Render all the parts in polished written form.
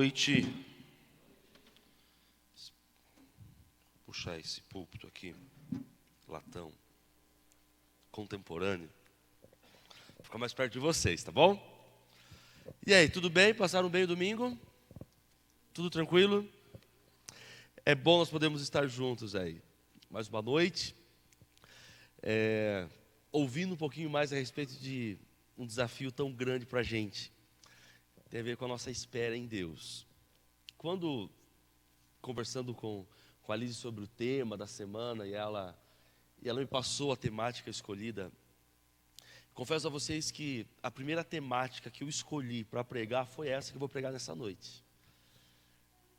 noite. Vou puxar esse púlpito aqui, latão, contemporâneo. Vou ficar mais perto de vocês, tá bom? E aí, tudo bem? Passaram bem o domingo? Tudo tranquilo? É bom nós podermos estar juntos aí. Mais uma noite. Ouvindo um pouquinho mais a respeito de um desafio tão grande para a gente. Tem a ver com a nossa espera em Deus. Quando, conversando com a Liz sobre o tema da semana, e ela me passou a temática escolhida, confesso a vocês que a primeira temática que eu escolhi para pregar foi essa que eu vou pregar nessa noite.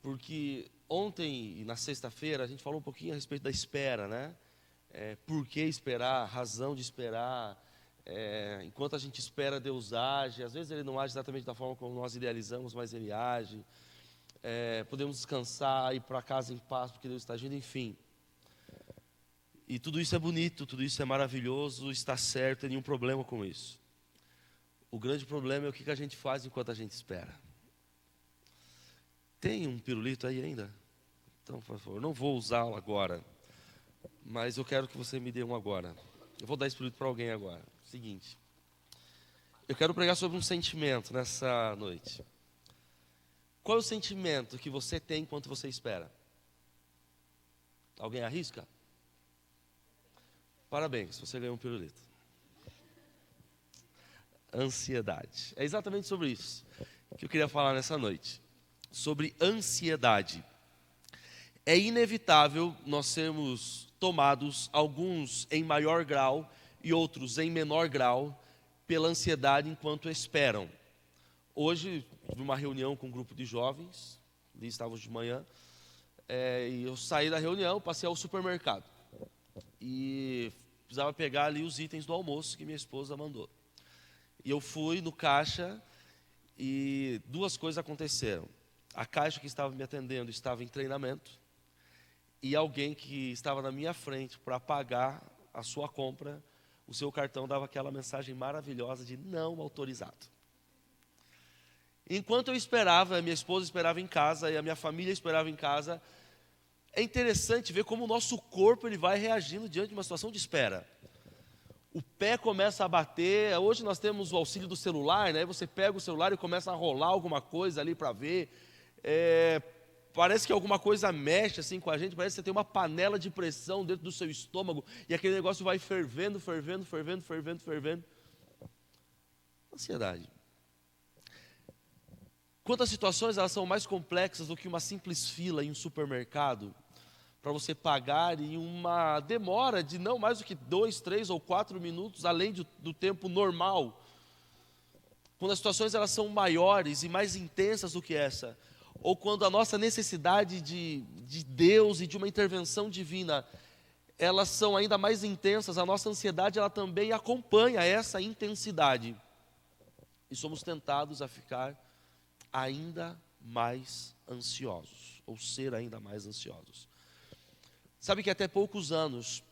Porque ontem e na sexta-feira a gente falou um pouquinho a respeito da espera, né? Por que esperar, razão de esperar. Enquanto a gente espera, Deus age. Às vezes Ele não age exatamente da forma como nós idealizamos, mas Ele age. Podemos descansar, ir para casa em paz, porque Deus está agindo, enfim. E tudo isso é bonito, tudo isso é maravilhoso, está certo, não tem nenhum problema com isso. O grande problema é o que a gente faz enquanto a gente espera. Tem um pirulito aí ainda? Então, por favor, não vou usá-lo agora, mas eu quero que você me dê um agora. Eu vou dar esse pirulito para alguém agora. Seguinte, eu quero pregar sobre um sentimento nessa noite. Qual é o sentimento que você tem enquanto você espera? Alguém arrisca? Parabéns, você ganhou um pirulito. Ansiedade. É exatamente sobre isso que eu queria falar nessa noite. Sobre ansiedade. É inevitável nós sermos tomados, alguns em maior grau e outros em menor grau, pela ansiedade enquanto esperam. Hoje, tive uma reunião com um grupo de jovens, ali estávamos de manhã, e eu saí da reunião, passei ao supermercado. E precisava pegar ali os itens do almoço que minha esposa mandou. E eu fui no caixa e duas coisas aconteceram. A caixa que estava me atendendo estava em treinamento e alguém que estava na minha frente para pagar a sua compra, o seu cartão dava aquela mensagem maravilhosa de não autorizado. Enquanto eu esperava, a minha esposa esperava em casa e a minha família esperava em casa, é interessante ver como o nosso corpo ele vai reagindo diante de uma situação de espera. O pé começa a bater. Hoje nós temos o auxílio do celular, né? Você pega o celular e começa a rolar alguma coisa ali para ver. Parece que alguma coisa mexe assim com a gente. Parece que você tem uma panela de pressão dentro do seu estômago e aquele negócio vai fervendo. Ansiedade. Quantas situações elas são mais complexas do que uma simples fila em um supermercado para você pagar em uma demora de não mais do que 2, 3 ou 4 minutos, além do tempo normal. Quando as situações elas são maiores e mais intensas do que essa, ou quando a nossa necessidade de Deus e de uma intervenção divina, elas são ainda mais intensas, a nossa ansiedade ela também acompanha essa intensidade. E somos tentados a ficar ainda mais ansiosos, ou ser ainda mais ansiosos. Sabe que até poucos anos,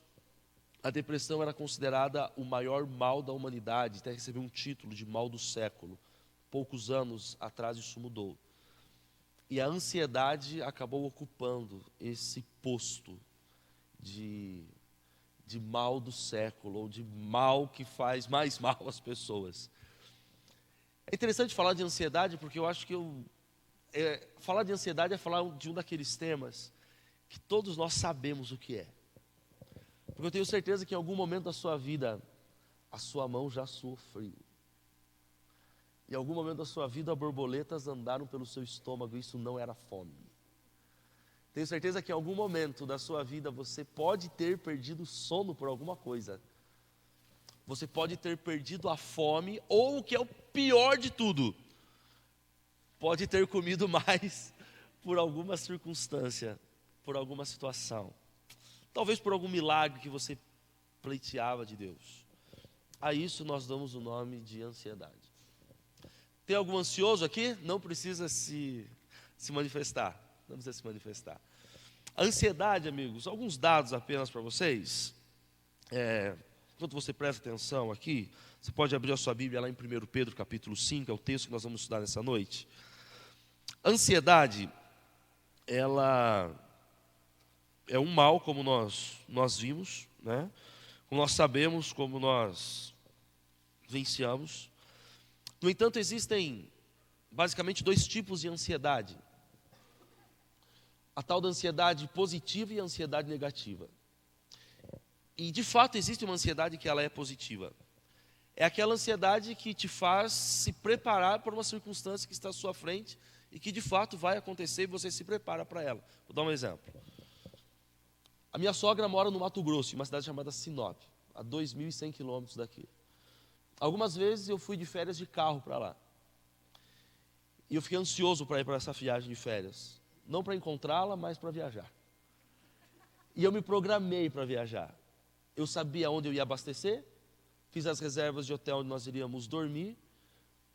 a depressão era considerada o maior mal da humanidade, até recebeu um título de mal do século. Poucos anos atrás isso mudou. E a ansiedade acabou ocupando esse posto de mal do século, ou de mal que faz mais mal às pessoas. É interessante falar de ansiedade, porque eu acho que falar de ansiedade é falar de um daqueles temas que todos nós sabemos o que é. Porque eu tenho certeza que em algum momento da sua vida, a sua mão já suou frio. Em algum momento da sua vida, borboletas andaram pelo seu estômago e isso não era fome. Tenho certeza que em algum momento da sua vida, você pode ter perdido o sono por alguma coisa. Você pode ter perdido a fome, ou o que é o pior de tudo, pode ter comido mais por alguma circunstância, por alguma situação. Talvez por algum milagre que você pleiteava de Deus. A isso nós damos o nome de ansiedade. Tem algum ansioso aqui? Não precisa se manifestar. Não precisa se manifestar. A ansiedade, amigos, alguns dados apenas para vocês. Enquanto você presta atenção aqui, você pode abrir a sua Bíblia lá em 1 Pedro capítulo 5, é o texto que nós vamos estudar nessa noite. Ansiedade, ela é um mal, como nós vimos, né? Como nós sabemos, como nós vivenciamos. No entanto, existem basicamente dois tipos de ansiedade. A tal da ansiedade positiva e a ansiedade negativa. E, de fato, existe uma ansiedade que ela é positiva. É aquela ansiedade que te faz se preparar para uma circunstância que está à sua frente e que, de fato, vai acontecer e você se prepara para ela. Vou dar um exemplo. A minha sogra mora no Mato Grosso, em uma cidade chamada Sinop, a 2.100 quilômetros daqui. Algumas vezes eu fui de férias de carro para lá. E eu fiquei ansioso para ir para essa viagem de férias. Não para encontrá-la, mas para viajar. E eu me programei para viajar. Eu sabia onde eu ia abastecer, fiz as reservas de hotel onde nós iríamos dormir,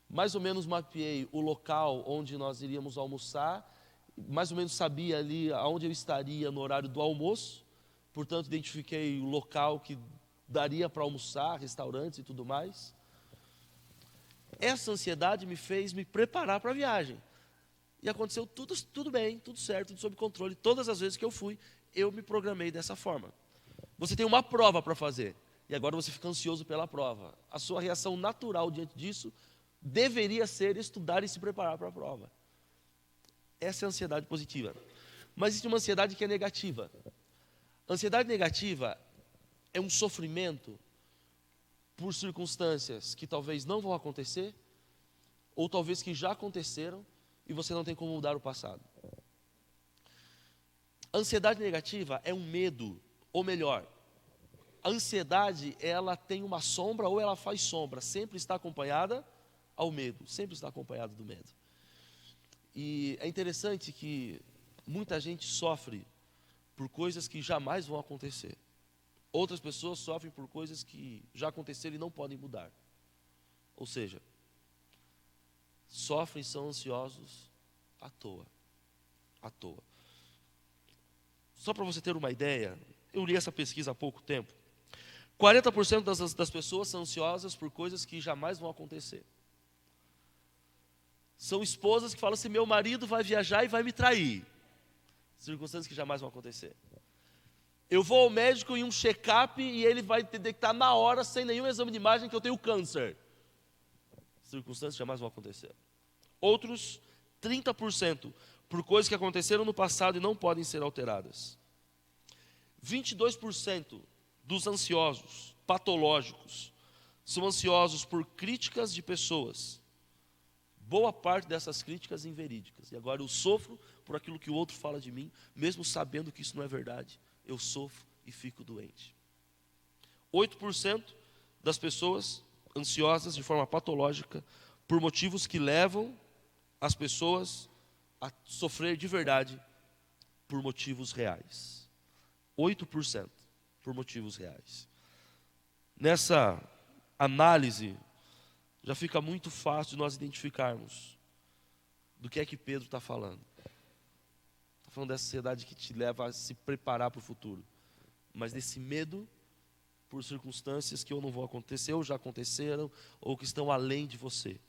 mais ou menos mapeei o local onde nós iríamos almoçar, mais ou menos sabia ali aonde eu estaria no horário do almoço, portanto identifiquei o local que daria para almoçar, restaurantes e tudo mais. Essa ansiedade me fez me preparar para a viagem. E aconteceu tudo bem, tudo certo, tudo sob controle. Todas as vezes que eu fui, eu me programei dessa forma. Você tem uma prova para fazer, e agora você fica ansioso pela prova. A sua reação natural diante disso deveria ser estudar e se preparar para a prova. Essa é a ansiedade positiva. Mas existe uma ansiedade que é negativa. A ansiedade negativa é um sofrimento por circunstâncias que talvez não vão acontecer, ou talvez que já aconteceram, e você não tem como mudar o passado. A ansiedade negativa é um medo, ou melhor, a ansiedade, ela tem uma sombra ou ela faz sombra, sempre está acompanhada ao medo, sempre está acompanhada do medo. E é interessante que muita gente sofre por coisas que jamais vão acontecer. Outras pessoas sofrem por coisas que já aconteceram e não podem mudar. Ou seja, sofrem e são ansiosos à toa. À toa. Só para você ter uma ideia, eu li essa pesquisa há pouco tempo. 40% das pessoas são ansiosas por coisas que jamais vão acontecer. São esposas que falam assim: meu marido vai viajar e vai me trair. Circunstâncias que jamais vão acontecer. Eu vou ao médico em um check-up e ele vai detectar na hora, sem nenhum exame de imagem, que eu tenho câncer. Circunstâncias que jamais vão acontecer. Outros, 30%, por coisas que aconteceram no passado e não podem ser alteradas. 22% dos ansiosos patológicos são ansiosos por críticas de pessoas. Boa parte dessas críticas inverídicas. E agora eu sofro por aquilo que o outro fala de mim, mesmo sabendo que isso não é verdade. Eu sofro e fico doente. 8% das pessoas ansiosas de forma patológica por motivos que levam as pessoas a sofrer de verdade por motivos reais. 8% por motivos reais. Nessa análise, já fica muito fácil de nós identificarmos do que é que Pedro está falando. Está falando dessa ansiedade que te leva a se preparar para o futuro, mas desse medo por circunstâncias que ou não vão acontecer, ou já aconteceram, ou que estão além de você.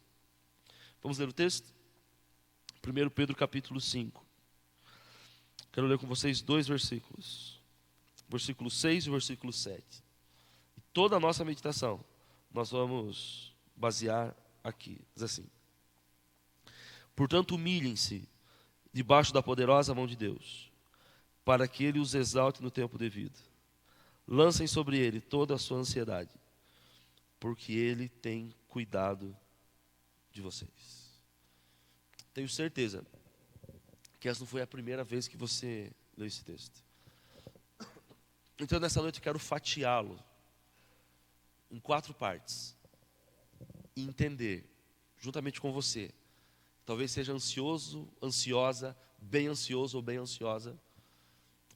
Vamos ler o texto? 1 Pedro capítulo 5. Quero ler com vocês 2 versículos. Versículo 6 e versículo 7. E toda a nossa meditação nós vamos basear aqui. Diz assim: portanto, humilhem-se debaixo da poderosa mão de Deus, para que Ele os exalte no tempo devido. Lancem sobre Ele toda a sua ansiedade, porque Ele tem cuidado de vocês. Tenho certeza que essa não foi a primeira vez que você leu esse texto. Então, nessa noite eu quero fatiá-lo em 4 partes e entender, juntamente com você, talvez seja ansioso, ansiosa, bem ansioso ou bem ansiosa,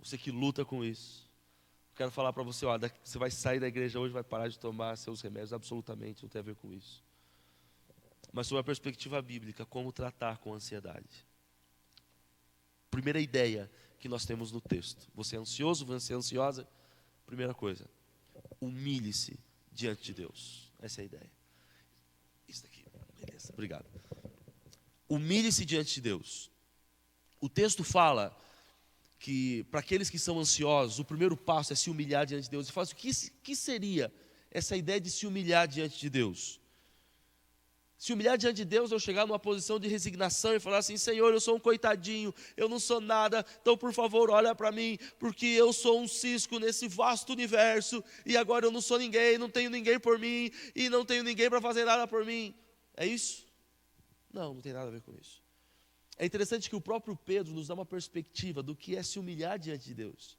você que luta com isso. Quero falar para você: olha, você vai sair da igreja hoje, vai parar de tomar seus remédios, absolutamente, não tem a ver com isso. Mas sobre a perspectiva bíblica, como tratar com a ansiedade. Primeira ideia que nós temos no texto: você é ansioso, você é ansiosa? Primeira coisa, humilhe-se diante de Deus. Essa é a ideia. Isso daqui, beleza, obrigado. Humilhe-se diante de Deus. O texto fala que para aqueles que são ansiosos, o primeiro passo é se humilhar diante de Deus. E fala assim, o que seria essa ideia de se humilhar diante de Deus? Se humilhar diante de Deus é eu chegar numa posição de resignação e falar assim, Senhor, eu sou um coitadinho, eu não sou nada, então por favor olha para mim, porque eu sou um cisco nesse vasto universo, e agora eu não sou ninguém, não tenho ninguém por mim, e não tenho ninguém para fazer nada por mim. É isso? Não, não tem nada a ver com isso. É interessante que o próprio Pedro nos dá uma perspectiva do que é se humilhar diante de Deus.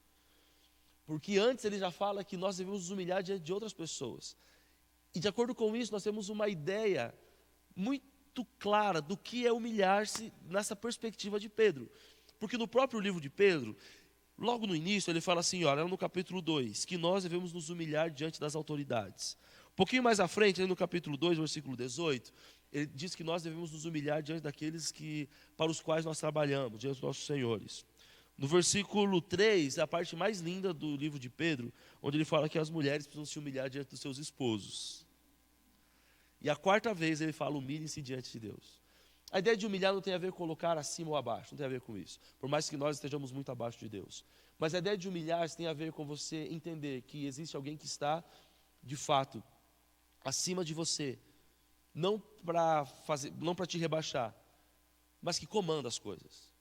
Porque antes ele já fala que nós devemos nos humilhar diante de outras pessoas. E de acordo com isso, nós temos uma ideia muito clara do que é humilhar-se nessa perspectiva de Pedro. Porque no próprio livro de Pedro, logo no início, ele fala assim, olha, no capítulo 2, que nós devemos nos humilhar diante das autoridades. Um pouquinho mais à frente, no capítulo 2, versículo 18, ele diz que nós devemos nos humilhar diante daqueles para os quais nós trabalhamos, diante dos nossos senhores. No versículo 3, é a parte mais linda do livro de Pedro, onde ele fala que as mulheres precisam se humilhar diante dos seus esposos. E a quarta vez ele fala, humilhem-se diante de Deus. A ideia de humilhar não tem a ver com colocar acima ou abaixo, não tem a ver com isso. Por mais que nós estejamos muito abaixo de Deus. Mas a ideia de humilhar tem a ver com você entender que existe alguém que está, de fato, acima de você. Não para te rebaixar, mas que comanda as coisas.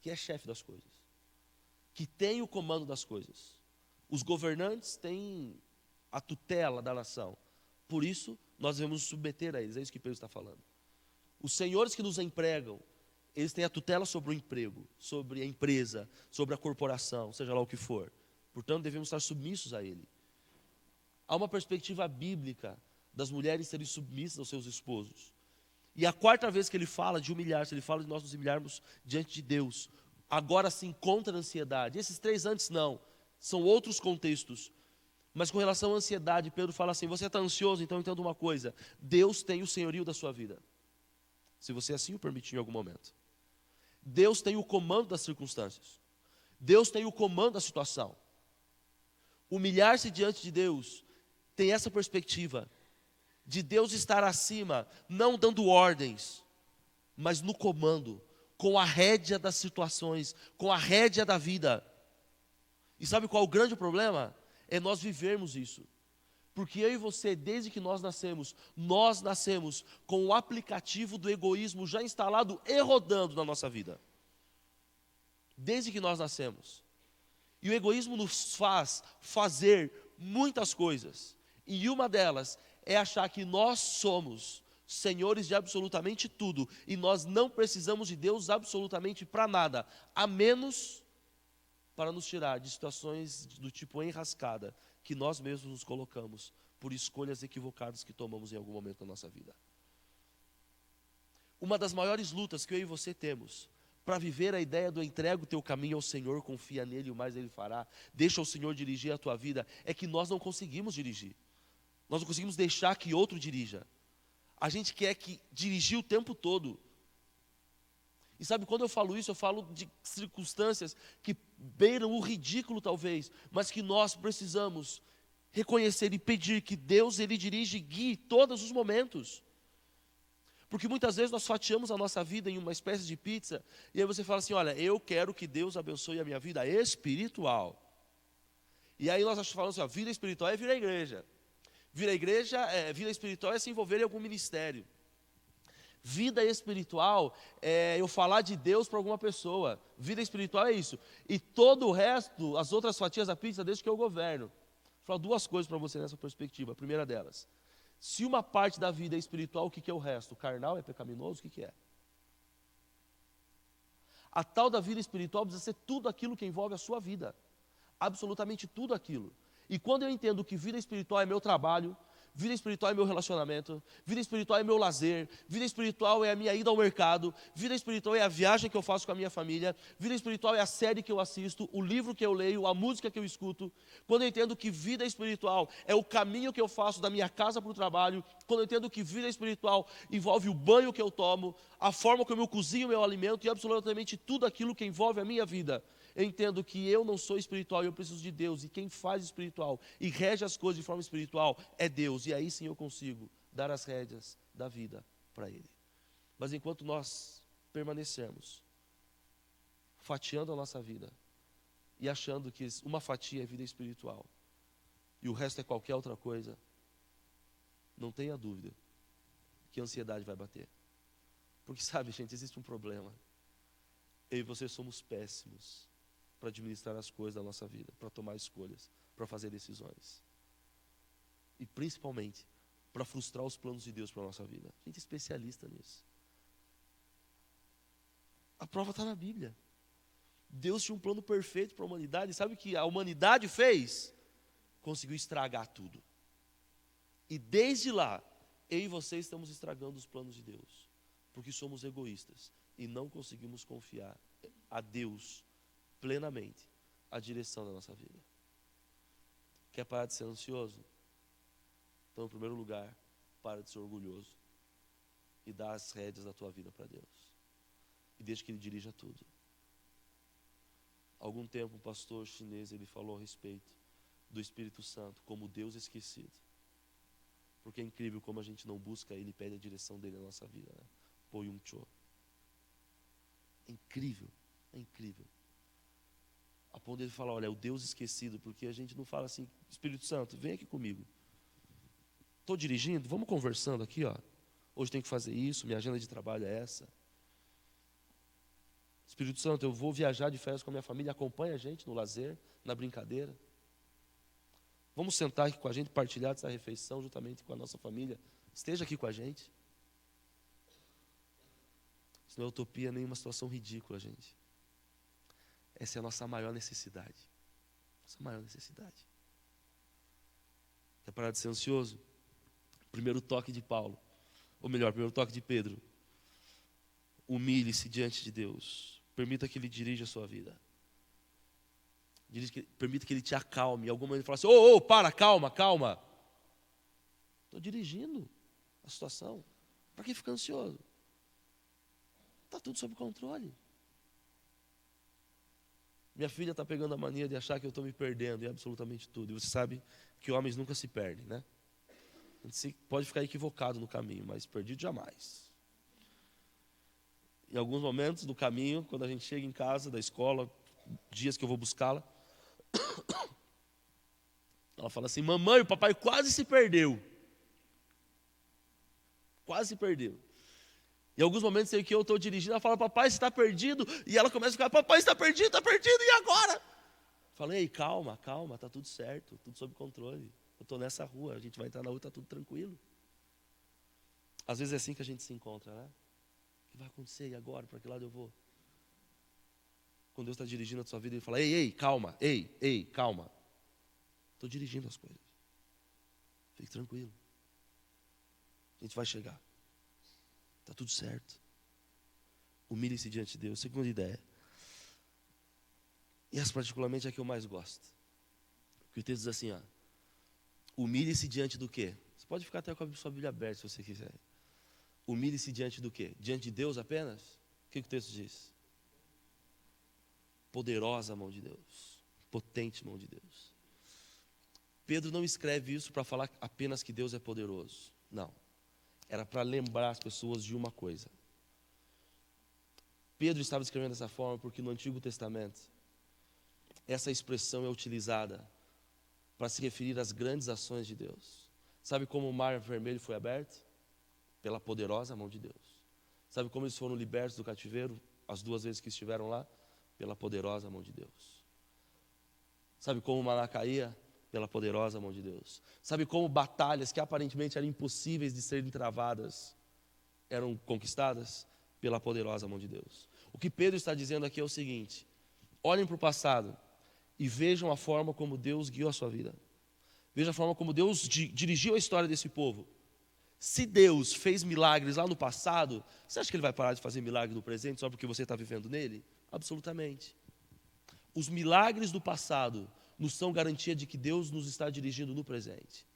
Que é chefe das coisas. Que tem o comando das coisas. Os governantes têm a tutela da nação. Por isso, nós devemos nos submeter a eles, é isso que Pedro está falando. Os senhores que nos empregam, eles têm a tutela sobre o emprego, sobre a empresa, sobre a corporação, seja lá o que for. Portanto, devemos estar submissos a ele. Há uma perspectiva bíblica das mulheres serem submissas aos seus esposos. E a quarta vez que ele fala de humilhar-se, ele fala de nós nos humilharmos diante de Deus. Agora sim, contra a ansiedade. Esses 3 antes não, são outros contextos. Mas com relação à ansiedade, Pedro fala assim, você está ansioso, então entenda uma coisa, Deus tem o senhorio da sua vida. Se você assim o permitir em algum momento. Deus tem o comando das circunstâncias. Deus tem o comando da situação. Humilhar-se diante de Deus tem essa perspectiva de Deus estar acima, não dando ordens, mas no comando, com a rédea das situações, com a rédea da vida. E sabe qual é o grande problema? É nós vivermos isso. Porque eu e você, desde que nós nascemos com o aplicativo do egoísmo já instalado e rodando na nossa vida. Desde que nós nascemos. E o egoísmo nos faz fazer muitas coisas. E uma delas é achar que nós somos senhores de absolutamente tudo. E nós não precisamos de Deus absolutamente para nada. A menos para nos tirar de situações do tipo enrascada que nós mesmos nos colocamos por escolhas equivocadas que tomamos em algum momento da nossa vida. Uma das maiores lutas que eu e você temos para viver a ideia do entrega o teu caminho ao Senhor, confia nele e o mais ele fará, deixa o Senhor dirigir a tua vida, é que nós não conseguimos dirigir. Nós não conseguimos deixar que outro dirija. A gente quer dirigir o tempo todo. E sabe, quando eu falo isso, eu falo de circunstâncias que beiram o ridículo talvez, mas que nós precisamos reconhecer e pedir que Deus, Ele dirige e guie todos os momentos. Porque muitas vezes nós fatiamos a nossa vida em uma espécie de pizza, e aí você fala assim, olha, eu quero que Deus abençoe a minha vida espiritual. E aí nós falamos assim, vida espiritual é vir à igreja. Vida espiritual é se envolver em algum ministério. Vida espiritual é eu falar de Deus para alguma pessoa. Vida espiritual é isso. E todo o resto, as outras fatias da pizza, desde que eu governo. Vou falar 2 coisas para você nessa perspectiva. A primeira delas, se uma parte da vida é espiritual, o que é o resto? Carnal é pecaminoso? O que é? A tal da vida espiritual precisa ser tudo aquilo que envolve a sua vida. Absolutamente tudo aquilo. E quando eu entendo que vida espiritual é meu trabalho, vida espiritual é meu relacionamento, vida espiritual é meu lazer, vida espiritual é a minha ida ao mercado, vida espiritual é a viagem que eu faço com a minha família, vida espiritual é a série que eu assisto, o livro que eu leio, a música que eu escuto. Quando eu entendo que vida espiritual é o caminho que eu faço da minha casa para o trabalho, quando eu entendo que vida espiritual envolve o banho que eu tomo, a forma como eu cozinho o meu alimento e absolutamente tudo aquilo que envolve a minha vida, eu entendo que eu não sou espiritual, eu preciso de Deus. E quem faz espiritual e rege as coisas de forma espiritual é Deus. E aí sim eu consigo dar as rédeas da vida para Ele. Mas enquanto nós permanecermos fatiando a nossa vida e achando que uma fatia é vida espiritual e o resto é qualquer outra coisa, não tenha dúvida que a ansiedade vai bater. Porque sabe, gente, existe um problema. Eu e você somos péssimos para administrar as coisas da nossa vida, para tomar escolhas, para fazer decisões. E principalmente, para frustrar os planos de Deus para a nossa vida. A gente é especialista nisso. A prova está na Bíblia. Deus tinha um plano perfeito para a humanidade. Sabe o que a humanidade fez? Conseguiu estragar tudo. E desde lá, eu e você estamos estragando os planos de Deus. Porque somos egoístas e não conseguimos confiar a Deus plenamente a direção da nossa vida. Quer parar de ser ansioso? Então, em primeiro lugar, para de ser orgulhoso e dá as rédeas da tua vida para Deus. E deixa que Ele dirija tudo. Há algum tempo, um pastor chinês, ele falou a respeito do Espírito Santo como Deus esquecido. Porque é incrível como a gente não busca Ele e pede a direção dele na nossa vida, né? Po Yung Cho. É incrível, é incrível. A ponto dele falar, olha, é o Deus esquecido, porque a gente não fala assim, Espírito Santo, vem aqui comigo. Estou dirigindo, vamos conversando aqui, ó. Hoje tem que fazer isso, minha agenda de trabalho é essa. Espírito Santo, eu vou viajar de férias com a minha família, acompanha a gente no lazer, na brincadeira. Vamos sentar aqui com a gente, partilhar dessa refeição juntamente com a nossa família. Esteja aqui com a gente. Isso não é utopia, nem uma situação ridícula, gente. Essa é a nossa maior necessidade. Nossa maior necessidade. Quer parar de ser ansioso? Primeiro toque de Paulo. Ou melhor, primeiro toque de Pedro. Humilhe-se diante de Deus. Permita que Ele dirija a sua vida. Permita que Ele te acalme. Em algum momento Ele fala assim, para, calma. Estou dirigindo a situação. Para que ficar ansioso? Está tudo sob controle. Minha filha está pegando a mania de achar que eu estou me perdendo em absolutamente tudo. E você sabe que homens nunca se perdem, né? A gente pode ficar equivocado no caminho, mas perdido jamais. Em alguns momentos do caminho, quando a gente chega em casa, da escola, dias que eu vou buscá-la, ela fala assim, mamãe, o papai quase se perdeu. Quase se perdeu. Em alguns momentos em que eu estou dirigindo, ela fala, papai, você está perdido? E ela começa a ficar, papai, está perdido, e agora? Falei, calma, está tudo certo, tudo sob controle. Eu estou nessa rua, a gente vai entrar na rua, está tudo tranquilo. Às vezes é assim que a gente se encontra, né? O que vai acontecer? E agora? Para que lado eu vou? Quando Deus está dirigindo a sua vida, Ele fala, ei, calma. Estou dirigindo as coisas. Fique tranquilo. A gente vai chegar. Está tudo certo. Humilhe-se diante de Deus. Segunda ideia. E essa particularmente é a que eu mais gosto. Porque o texto diz assim, ó. Humilhe-se diante do quê? Você pode ficar até com a sua Bíblia aberta se você quiser. Humilhe-se diante do quê? Diante de Deus apenas? O que o texto diz? Poderosa mão de Deus. Potente mão de Deus. Pedro não escreve isso para falar apenas que Deus é poderoso. Não. Era para lembrar as pessoas de uma coisa. Pedro estava escrevendo dessa forma porque no Antigo Testamento essa expressão é utilizada para se referir às grandes ações de Deus. Sabe como o mar vermelho foi aberto? Pela poderosa mão de Deus. Sabe como eles foram libertos do cativeiro as 2 vezes que estiveram lá? Pela poderosa mão de Deus. Sabe como o maná caía? Pela poderosa mão de Deus. Sabe como batalhas que aparentemente eram impossíveis de serem travadas eram conquistadas? Pela poderosa mão de Deus. O que Pedro está dizendo aqui é o seguinte: olhem para o passado e vejam a forma como Deus guiou a sua vida. Veja a forma como Deus dirigiu a história desse povo. Se Deus fez milagres lá no passado, você acha que Ele vai parar de fazer milagre no presente só porque você está vivendo nele? Absolutamente. Os milagres do passado nos são garantia de que Deus nos está dirigindo no presente.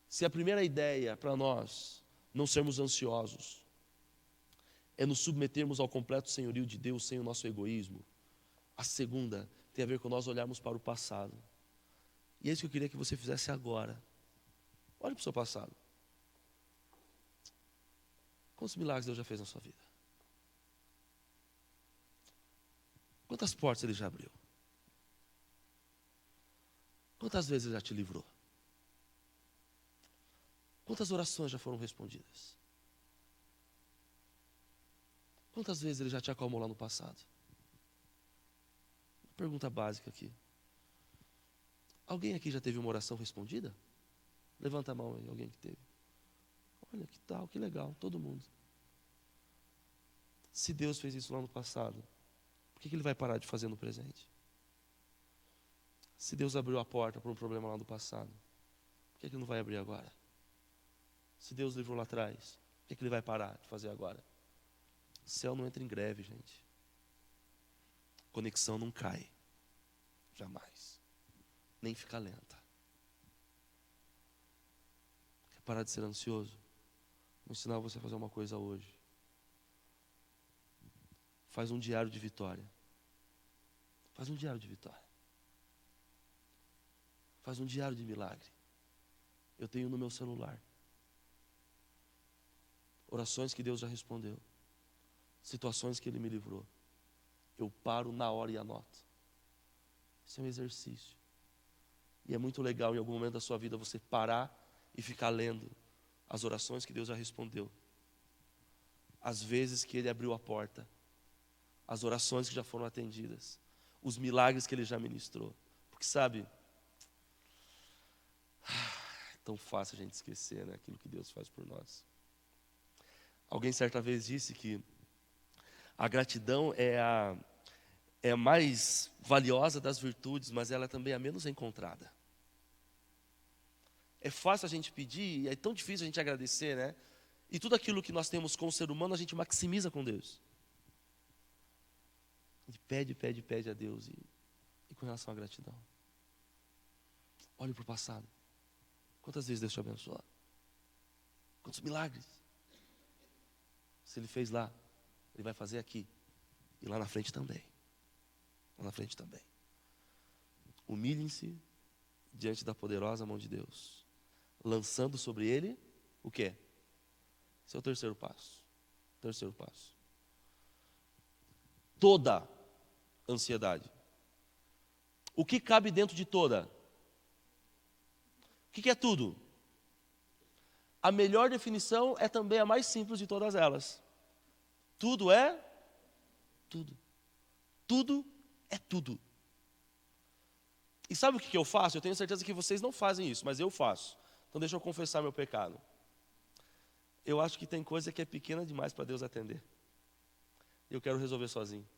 Se a primeira ideia para nós não sermos ansiosos é nos submetermos ao completo senhorio de Deus sem o nosso egoísmo, a segunda tem a ver com nós olharmos para o passado. E é isso que eu queria que você fizesse agora. Olhe para o seu passado. Quantos milagres Deus já fez na sua vida? Quantas portas Ele já abriu? Quantas vezes Ele já te livrou? Quantas orações já foram respondidas? Quantas vezes Ele já te acalmou lá no passado? Pergunta básica aqui. Alguém aqui já teve uma oração respondida? Levanta a mão aí, alguém que teve. Olha que tal, que legal, todo mundo. Se Deus fez isso lá no passado, por que Ele vai parar de fazer no presente? Se Deus abriu a porta para um problema lá no passado, por que Ele não vai abrir agora? Se Deus livrou lá atrás, por que Ele vai parar de fazer agora? O céu não entra em greve, gente. Conexão não cai. Jamais. Nem fica lenta. Quer parar de ser ansioso? Vou ensinar você a fazer uma coisa hoje. Faz um diário de vitória. Faz um diário de vitória. Faz um diário de milagre. Eu tenho no meu celular. Orações que Deus já respondeu. Situações que Ele me livrou. Eu paro na hora e anoto. Isso é um exercício. E é muito legal em algum momento da sua vida você parar e ficar lendo as orações que Deus já respondeu. As vezes que Ele abriu a porta. As orações que já foram atendidas. Os milagres que Ele já ministrou. Porque sabe, é tão fácil a gente esquecer, né, aquilo que Deus faz por nós. Alguém certa vez disse que a gratidão é a mais valiosa das virtudes, mas ela também é a menos encontrada. É fácil a gente pedir, é tão difícil a gente agradecer, né? E tudo aquilo que nós temos com o ser humano, a gente maximiza com Deus. A gente pede a Deus. E com relação à gratidão? Olhe para o passado. Quantas vezes Deus te abençoou? Quantos milagres? Se Ele fez lá, Ele vai fazer aqui. E lá na frente também. Lá na frente também. Humilhem-se diante da poderosa mão de Deus, lançando sobre Ele o quê? Esse é o terceiro passo. Terceiro passo. Toda ansiedade. O que cabe dentro de toda? O que é tudo? A melhor definição é também a mais simples de todas elas. Tudo é tudo. Tudo é tudo. E sabe o que eu faço? Eu tenho certeza que vocês não fazem isso, mas eu faço. Então deixa eu confessar meu pecado. Eu acho que tem coisa que é pequena demais para Deus atender. Eu quero resolver sozinho.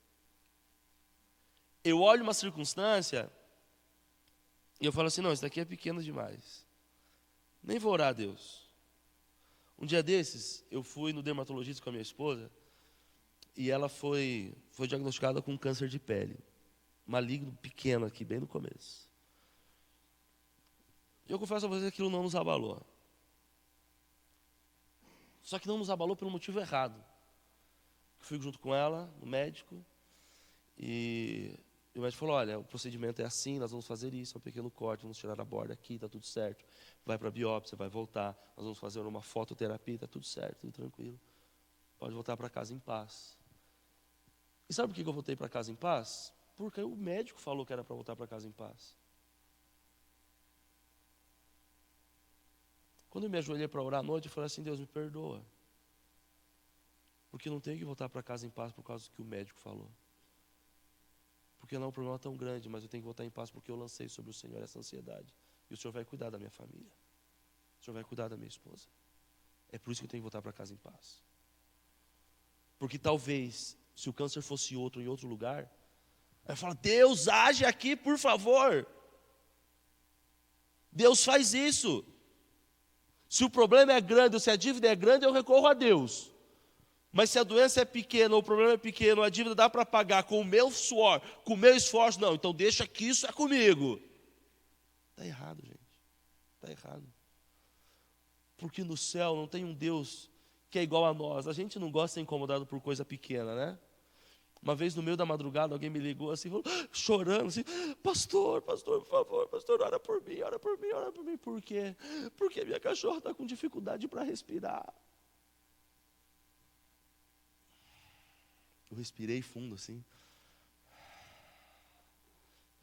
Eu olho uma circunstância e eu falo assim, não, isso daqui é pequeno demais. Nem vou orar a Deus. Um dia desses, eu fui no dermatologista com a minha esposa e ela foi diagnosticada com câncer de pele. Maligno, pequeno aqui, bem no começo. E eu confesso a vocês que aquilo não nos abalou. Só que não nos abalou pelo motivo errado. Eu fui junto com ela, no médico, e o médico falou, olha, o procedimento é assim, nós vamos fazer isso, é um pequeno corte, vamos tirar a borda aqui, está tudo certo. Vai para a biópsia, vai voltar, nós vamos fazer uma fototerapia, está tudo certo, tudo tranquilo. Pode voltar para casa em paz. E sabe por que eu voltei para casa em paz? Porque o médico falou que era para voltar para casa em paz. Quando eu me ajoelhei para orar à noite, eu falei assim, Deus me perdoa. Porque eu não tenho que voltar para casa em paz por causa do que o médico falou. Porque não é um problema tão grande, mas eu tenho que voltar em paz porque eu lancei sobre o Senhor essa ansiedade. E o Senhor vai cuidar da minha família. O Senhor vai cuidar da minha esposa. É por isso que eu tenho que voltar para casa em paz. Porque talvez, se o câncer fosse outro em outro lugar, aí eu falo, Deus, age aqui, por favor. Deus faz isso. Se o problema é grande, ou se a dívida é grande, eu recorro a Deus. Mas se a doença é pequena, ou o problema é pequeno, a dívida dá para pagar com o meu suor, com o meu esforço, não, então deixa que isso é comigo. Está errado, gente. Está errado. Porque no céu não tem um Deus que é igual a nós. A gente não gosta de ser incomodado por coisa pequena, né? Uma vez no meio da madrugada, alguém me ligou assim, chorando assim, pastor, por favor, pastor, ora por mim, ora por mim, ora por mim. Por quê? Porque minha cachorra está com dificuldade para respirar. Eu respirei fundo assim.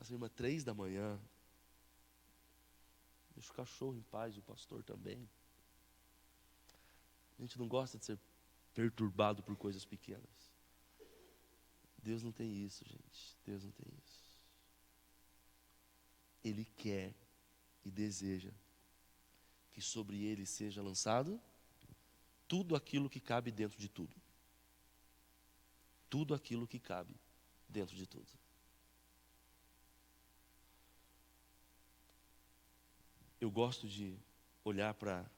Assim, irmã, 3 da manhã. Deixa o cachorro em paz e o pastor também. A gente não gosta de ser perturbado por coisas pequenas. Deus não tem isso, gente. Deus não tem isso. Ele quer e deseja que sobre ele seja lançado tudo aquilo que cabe dentro de tudo. Tudo aquilo que cabe dentro de tudo. Eu gosto de olhar para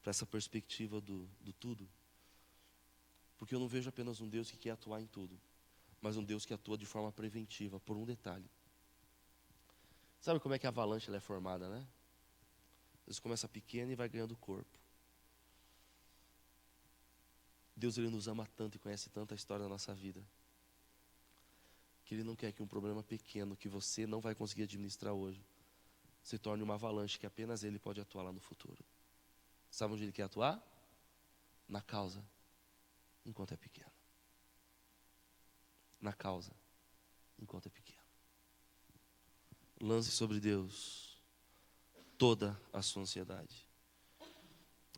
essa perspectiva do tudo, porque eu não vejo apenas um Deus que quer atuar em tudo, mas um Deus que atua de forma preventiva, por um detalhe. Sabe como é que a avalanche ela é formada, né? Deus começa pequeno e vai ganhando corpo. Deus ele nos ama tanto e conhece tanto a história da nossa vida, que Ele não quer que um problema pequeno que você não vai conseguir administrar hoje se torne uma avalanche que apenas Ele pode atuar lá no futuro. Sabe onde Ele quer atuar? Na causa, enquanto é pequeno. Na causa, enquanto é pequeno. Lance sobre Deus toda a sua ansiedade.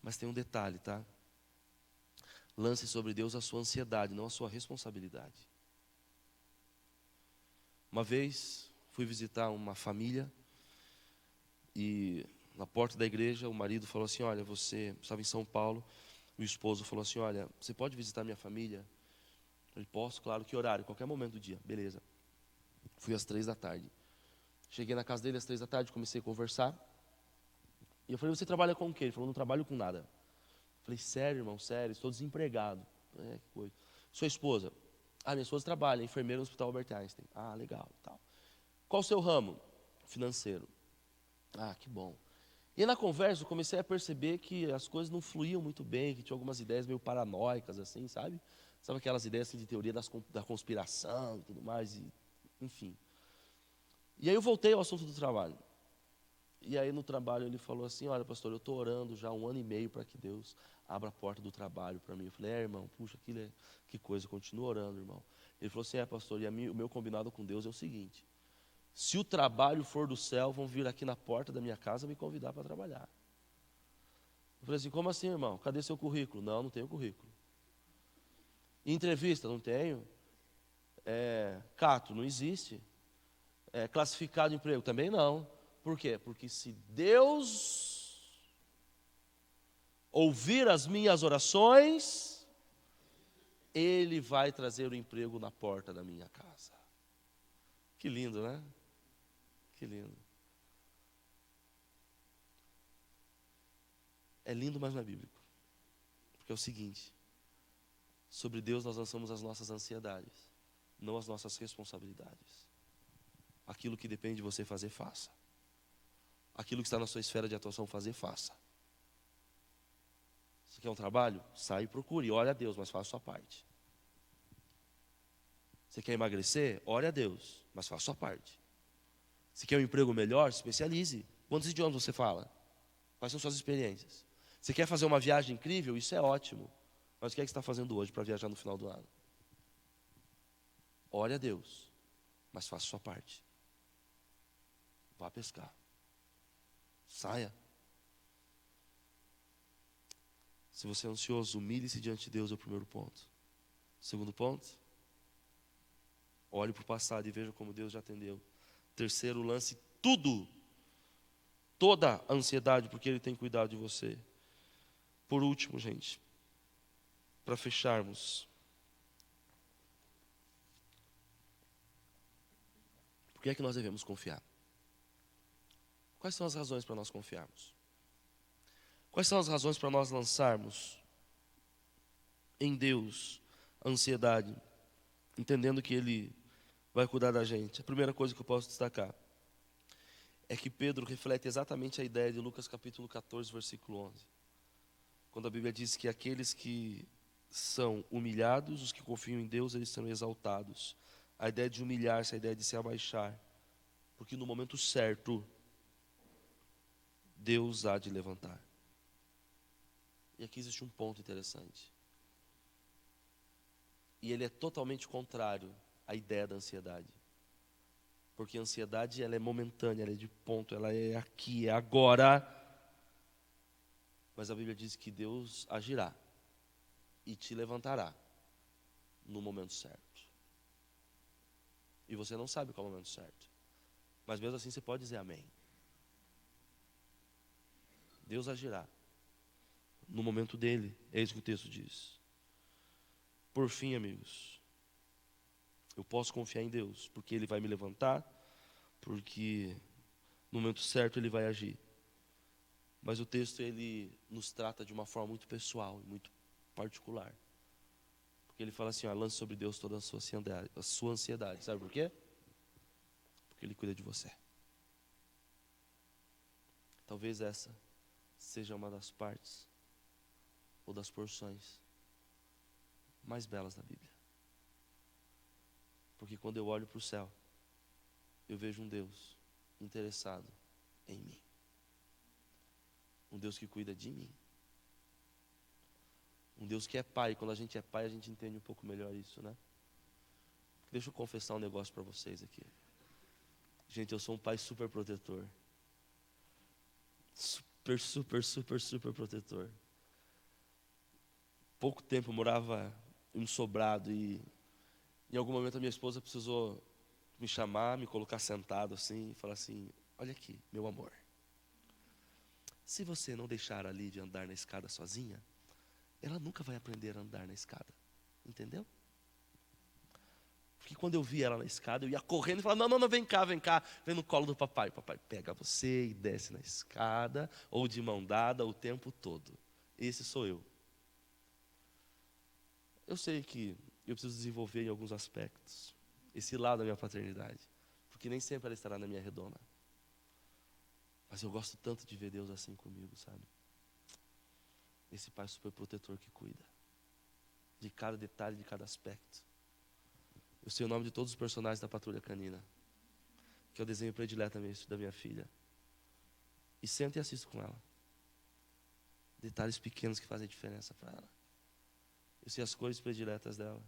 Mas tem um detalhe, tá? Lance sobre Deus a sua ansiedade, não a sua responsabilidade. Uma vez fui visitar uma família e na porta da igreja o marido falou assim: olha, você estava em São Paulo, o esposo falou assim: olha, você pode visitar minha família? Eu falei, posso, claro, que horário? Qualquer momento do dia, beleza. Fui às 3 da tarde. Cheguei na casa dele às 3 da tarde, comecei a conversar. E eu falei, você trabalha com o quê? Ele falou, não trabalho com nada. Eu falei, sério, irmão, sério, estou desempregado. Que coisa. Sua esposa? Ah, minha esposa trabalha, enfermeira no Hospital Albert Einstein. Ah, legal, tal. Qual o seu ramo? Financeiro. Ah, que bom. E aí, na conversa eu comecei a perceber que as coisas não fluíam muito bem, que tinha algumas ideias meio paranoicas, assim, sabe? Sabe aquelas ideias assim, de teoria da conspiração e tudo mais, enfim. E aí eu voltei ao assunto do trabalho. E aí no trabalho ele falou assim, olha pastor, eu estou orando já há 1 ano e meio para que Deus abra a porta do trabalho para mim. Eu falei, irmão, puxa, que coisa, continua orando, irmão. Ele falou assim, pastor, e o meu combinado com Deus é o seguinte, se o trabalho for do céu, vão vir aqui na porta da minha casa me convidar para trabalhar. Eu falei assim, como assim, irmão? Cadê seu currículo? Não, não tenho currículo. Entrevista? Não tenho. Cato? Não existe. Classificado de emprego? Também não. Por quê? Porque se Deus ouvir as minhas orações, Ele vai trazer o emprego na porta da minha casa. Que lindo, né? Que lindo. É lindo, mas não é bíblico. Porque é o seguinte, sobre Deus nós lançamos as nossas ansiedades, não as nossas responsabilidades. Aquilo que depende de você fazer, faça. Aquilo que está na sua esfera de atuação, fazer, faça. Você quer um trabalho? Sai e procure, ore a Deus, mas faça a sua parte. Você quer emagrecer? Ore a Deus, mas faça a sua parte. Você quer um emprego melhor? Se especialize. Quantos idiomas você fala? Quais são suas experiências? Você quer fazer uma viagem incrível? Isso é ótimo. Mas o que é que você está fazendo hoje para viajar no final do ano? Ore a Deus, mas faça a sua parte. Vá pescar. Saia. Se você é ansioso, humilhe-se diante de Deus, é o primeiro ponto. Segundo ponto, olhe para o passado e veja como Deus já atendeu. Terceiro, lance tudo, toda a ansiedade, porque Ele tem cuidado de você. Por último, gente, para fecharmos, por que é que nós devemos confiar? Quais são as razões para nós confiarmos? Quais são as razões para nós lançarmos em Deus a ansiedade, entendendo que Ele vai cuidar da gente? A primeira coisa que eu posso destacar é que Pedro reflete exatamente a ideia de Lucas capítulo 14, versículo 11. Quando a Bíblia diz que aqueles que são humilhados, os que confiam em Deus, eles serão exaltados. A ideia de humilhar-se, a ideia de se abaixar. Porque no momento certo, Deus há de levantar. E aqui existe um ponto interessante. E ele é totalmente contrário à ideia da ansiedade. Porque a ansiedade, ela é momentânea, ela é de ponto, ela é aqui, é agora. Mas a Bíblia diz que Deus agirá e te levantará no momento certo. E você não sabe qual é o momento certo. Mas mesmo assim você pode dizer amém. Deus agirá no momento dele. É isso que o texto diz. Por fim, amigos, eu posso confiar em Deus, porque Ele vai me levantar, porque no momento certo Ele vai agir. Mas o texto, ele nos trata de uma forma muito pessoal, muito particular. Porque ele fala assim, ó, lance sobre Deus toda a sua ansiedade. Sabe por quê? Porque Ele cuida de você. Talvez essa seja uma das partes, ou das porções mais belas da Bíblia. Porque quando eu olho para o céu, eu vejo um Deus interessado em mim. Um Deus que cuida de mim. Um Deus que é pai. Quando a gente é pai, a gente entende um pouco melhor isso, né? Deixa eu confessar um negócio para vocês aqui. Gente, eu sou um pai super protetor. Super protetor. Pouco tempo eu morava em um sobrado e em algum momento a minha esposa precisou me chamar, me colocar sentado assim e falar assim, olha aqui, meu amor. Se você não deixar a Lívia andar na escada sozinha, ela nunca vai aprender a andar na escada. Entendeu? Porque quando eu vi ela na escada, eu ia correndo e falava, não, vem cá, vem no colo do papai. O papai pega você e desce na escada, ou de mão dada o tempo todo. Esse sou eu. Eu sei que eu preciso desenvolver em alguns aspectos esse lado da minha paternidade, porque nem sempre ela estará na minha redoma. Mas eu gosto tanto de ver Deus assim comigo, sabe? Esse pai super protetor que cuida de cada detalhe, de cada aspecto. Eu sei o nome de todos os personagens da Patrulha Canina, que é o desenho predileto da minha filha. E sento e assisto com ela. Detalhes pequenos que fazem diferença para ela. Eu sei as cores prediletas dela.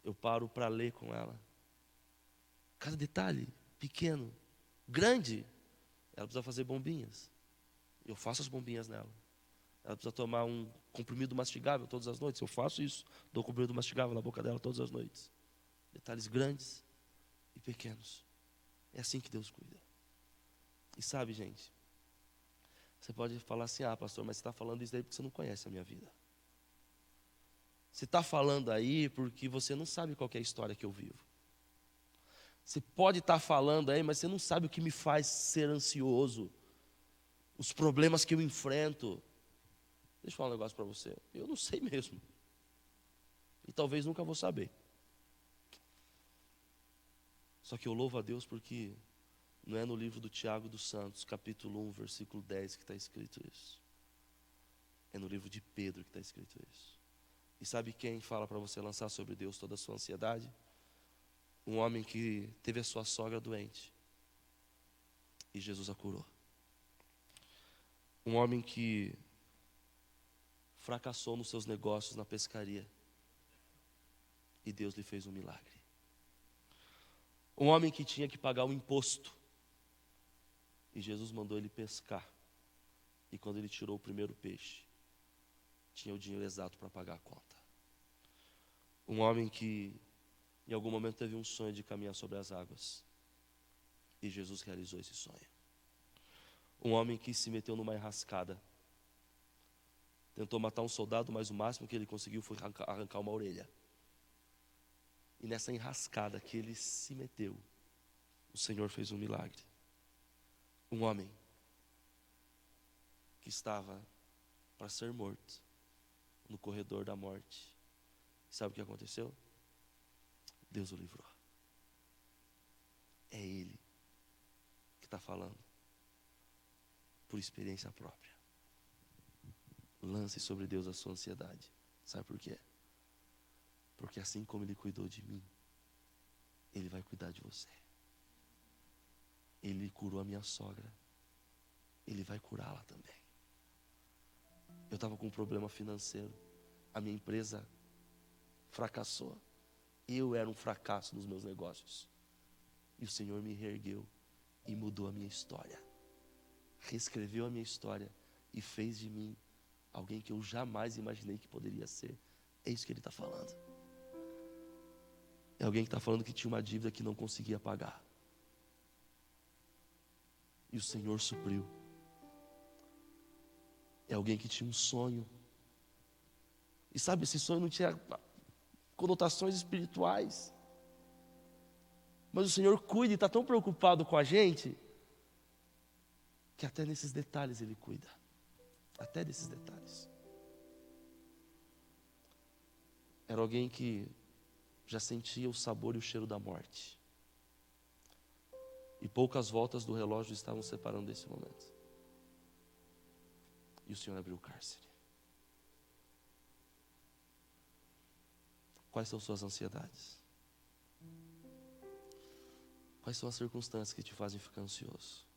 Eu paro para ler com ela. Cada detalhe pequeno, grande, ela precisa fazer bombinhas. Eu faço as bombinhas nela. Ela precisa tomar um comprimido mastigável todas as noites. Eu faço isso. Dou comprimido mastigável na boca dela todas as noites. Detalhes grandes e pequenos. É assim que Deus cuida. E sabe, gente, você pode falar assim, pastor, mas você está falando isso aí porque você não conhece a minha vida. Você está falando aí porque você não sabe qual é a história que eu vivo. Você pode estar falando aí, mas você não sabe o que me faz ser ansioso. Os problemas que eu enfrento. Deixa eu falar um negócio para você. Eu não sei mesmo. E talvez nunca vou saber. Só que eu louvo a Deus porque não é no livro do Tiago dos Santos, capítulo 1, versículo 10, que está escrito isso. É no livro de Pedro que está escrito isso. E sabe quem fala para você lançar sobre Deus toda a sua ansiedade? Um homem que teve a sua sogra doente. E Jesus a curou. Um homem que fracassou nos seus negócios na pescaria. E Deus lhe fez um milagre. Um homem que tinha que pagar um imposto. E Jesus mandou ele pescar. E quando ele tirou o primeiro peixe, tinha o dinheiro exato para pagar a conta. Um homem que em algum momento teve um sonho de caminhar sobre as águas. E Jesus realizou esse sonho. Um homem que se meteu numa enrascada. Tentou matar um soldado, mas o máximo que ele conseguiu foi arrancar uma orelha. E nessa enrascada que ele se meteu, o Senhor fez um milagre. Um homem que estava para ser morto no corredor da morte. Sabe o que aconteceu? Deus o livrou. É Ele que está falando, por experiência própria. Lance sobre Deus a sua ansiedade. Sabe por quê? Porque assim como Ele cuidou de mim, Ele vai cuidar de você. Ele curou a minha sogra, Ele vai curá-la também. Eu estava com um problema financeiro. A minha empresa fracassou. Eu era um fracasso nos meus negócios. E o Senhor me reergueu e mudou a minha história. Reescreveu a minha história e fez de mim alguém que eu jamais imaginei que poderia ser. É isso que ele está falando. É alguém que está falando que tinha uma dívida que não conseguia pagar. E o Senhor supriu. É alguém que tinha um sonho. E sabe, esse sonho não tinha conotações espirituais. Mas o Senhor cuida e está tão preocupado com a gente, que até nesses detalhes Ele cuida. Até desses detalhes. Era alguém que já sentia o sabor e o cheiro da morte. E poucas voltas do relógio estavam separando desse momento. E o Senhor abriu o cárcere. Quais são suas ansiedades? Quais são as circunstâncias que te fazem ficar ansioso?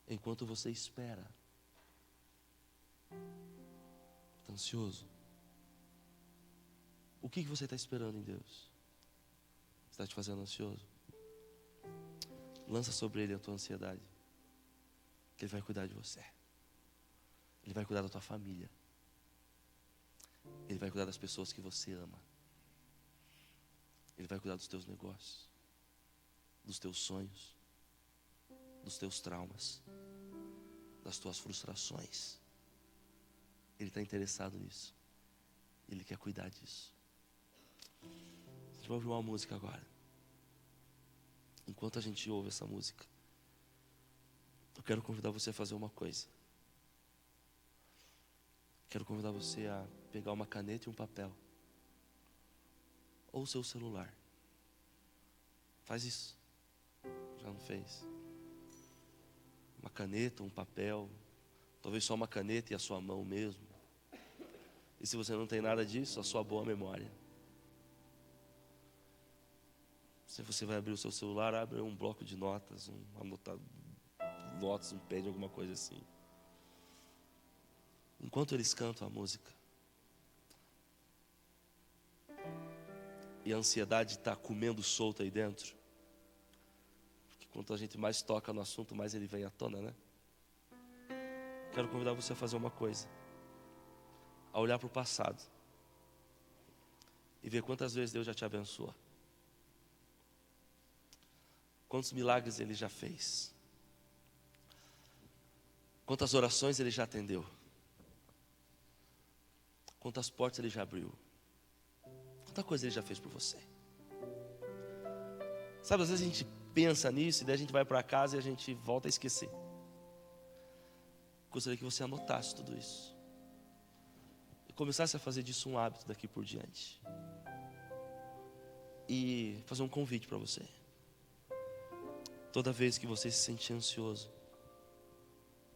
Enquanto você espera, está ansioso? O que você está esperando em Deus? Está te fazendo ansioso? Lança sobre Ele a tua ansiedade, que Ele vai cuidar de você. Ele vai cuidar da tua família. Ele vai cuidar das pessoas que você ama. Ele vai cuidar dos teus negócios, dos teus sonhos, dos teus traumas, das tuas frustrações. Ele está interessado nisso. Ele quer cuidar disso. A gente vai ouvir uma música agora. Enquanto a gente ouve essa música, eu quero convidar você a fazer uma coisa. Quero convidar você a pegar uma caneta e um papel. Ou o seu celular. Faz isso. Já não fez? Uma caneta, um papel. Talvez só uma caneta e a sua mão mesmo. E se você não tem nada disso, a sua boa memória. Se você vai abrir o seu celular, abre um bloco de notas, anotar notas, um pad, alguma coisa assim. Enquanto eles cantam a música, e a ansiedade está comendo solta aí dentro, porque quanto a gente mais toca no assunto, mais ele vem à tona, né? Quero convidar você a fazer uma coisa, a olhar para o passado e ver quantas vezes Deus já te abençoou, quantos milagres Ele já fez, quantas orações Ele já atendeu, quantas portas Ele já abriu, quanta coisa Ele já fez por você. Sabe, às vezes a gente pensa nisso e daí a gente vai para casa e a gente volta a esquecer. Gostaria que você anotasse tudo isso e começasse a fazer disso um hábito daqui por diante. E fazer um convite para você. Toda vez que você se sentir ansioso,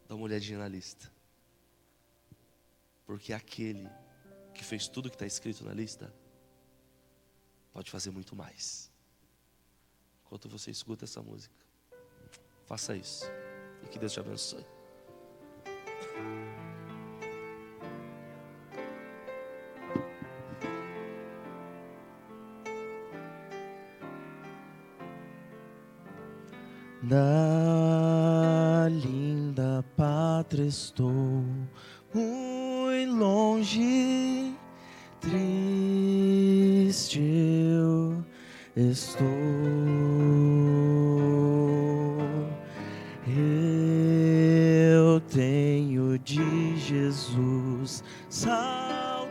dá uma olhadinha na lista. Porque aquele que fez tudo que está escrito na lista pode fazer muito mais. Enquanto você escuta essa música, faça isso e que Deus te abençoe. Na linda pátria estou, muito longe, triste eu estou. Eu tenho de Jesus saudade.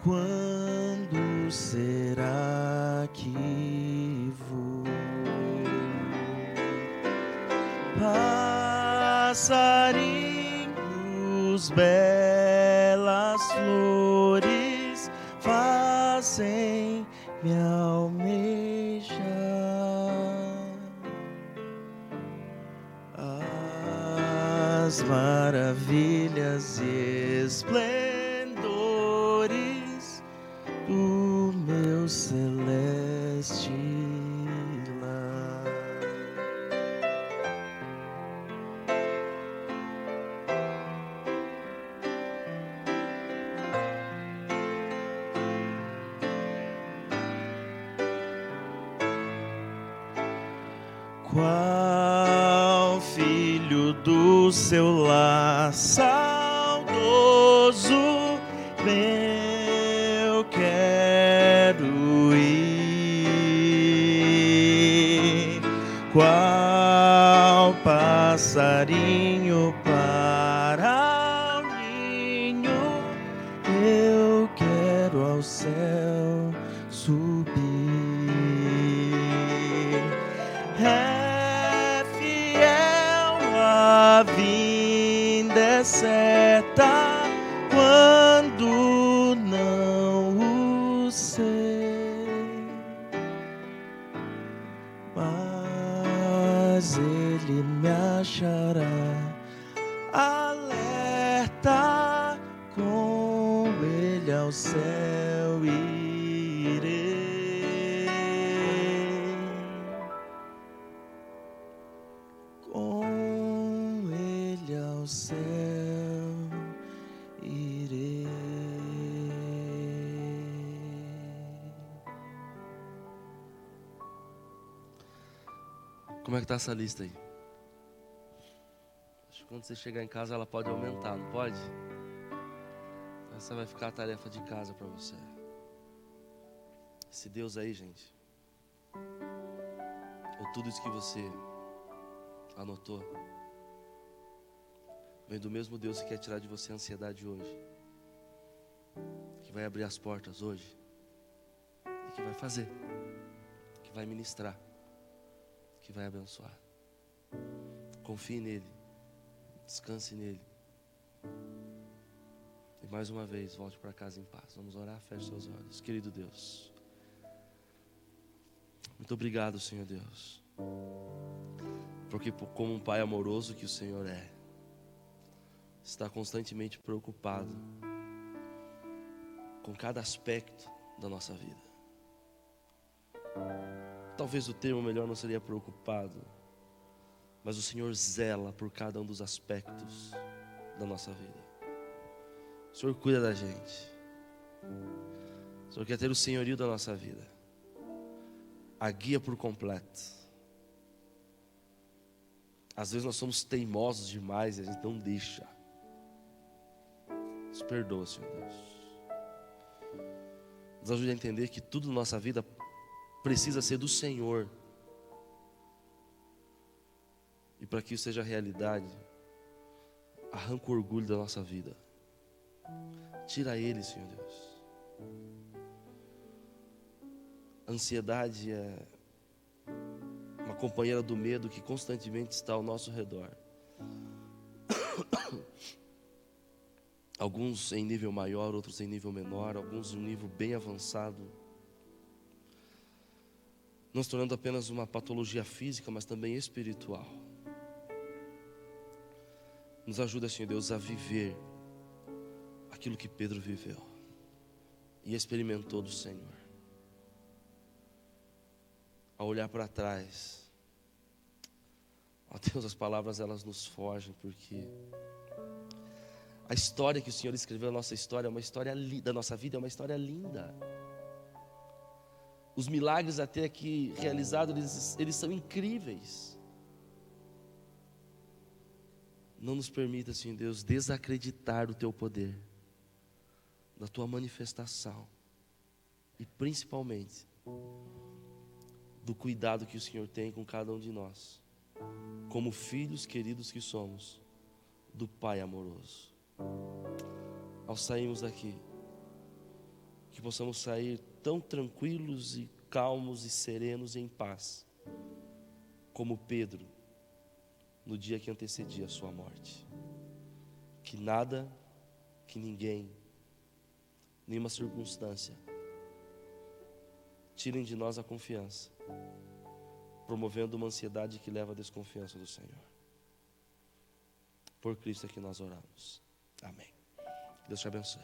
Quando será que vou? Passarinhos, belas flores fazem me almejar. As maravilhas e esplendores do meu celeste lar. qual filho do seu lar saudoso eu quero ir, qual passarinho para o ninho, eu quero ao céu subir. É fiel a vinda é certa quando não o sei, mas ele me achará alerta, com ele ao céu irei. Com ele ao céu irei. Como é que está essa lista aí? Acho que quando você chegar em casa ela pode aumentar, não pode? Essa vai ficar a tarefa de casa para você. Esse Deus aí, gente, ou tudo isso que você anotou, vem do mesmo Deus que quer tirar de você a ansiedade hoje, que vai abrir as portas hoje, e que vai fazer, que vai ministrar, que vai abençoar. Confie nele, descanse nele, e mais uma vez volte para casa em paz. Vamos orar, feche seus olhos. Querido Deus, muito obrigado, Senhor Deus, porque como um Pai amoroso que o Senhor é, está constantemente preocupado com cada aspecto da nossa vida. Talvez o termo melhor não seria preocupado, mas o Senhor zela por cada um dos aspectos da nossa vida. O Senhor cuida da gente. O Senhor quer ter o senhorio da nossa vida, a guia por completo. Às vezes nós somos teimosos demais e a gente não deixa. Nos perdoa, Senhor Deus. Nos ajude a entender que tudo na nossa vida precisa ser do Senhor. E para que isso seja realidade, arranca o orgulho da nossa vida. Tira ele, Senhor Deus. A ansiedade é uma companheira do medo que constantemente está ao nosso redor. Alguns em nível maior, outros em nível menor, alguns em nível bem avançado, não se tornando apenas uma patologia física, mas também espiritual. Nos ajuda, Senhor Deus, a viver aquilo que Pedro viveu e experimentou do Senhor. A olhar para trás, ó Deus, as palavras elas nos fogem, porque a história que o Senhor escreveu, a nossa história é uma história da nossa vida, é uma história linda. Os milagres até aqui realizados, eles são incríveis. Não nos permita, Senhor Deus, desacreditar do Teu poder, da Tua manifestação e principalmente do cuidado que o Senhor tem com cada um de nós, como filhos queridos que somos do Pai amoroso. Ao sairmos daqui, que possamos sair tão tranquilos e calmos e serenos e em paz, como Pedro no dia que antecedia a sua morte. Que nada, que ninguém, nenhuma circunstância tirem de nós a confiança, promovendo uma ansiedade que leva à desconfiança do Senhor. Por Cristo é que nós oramos. Amém. Deus te abençoe.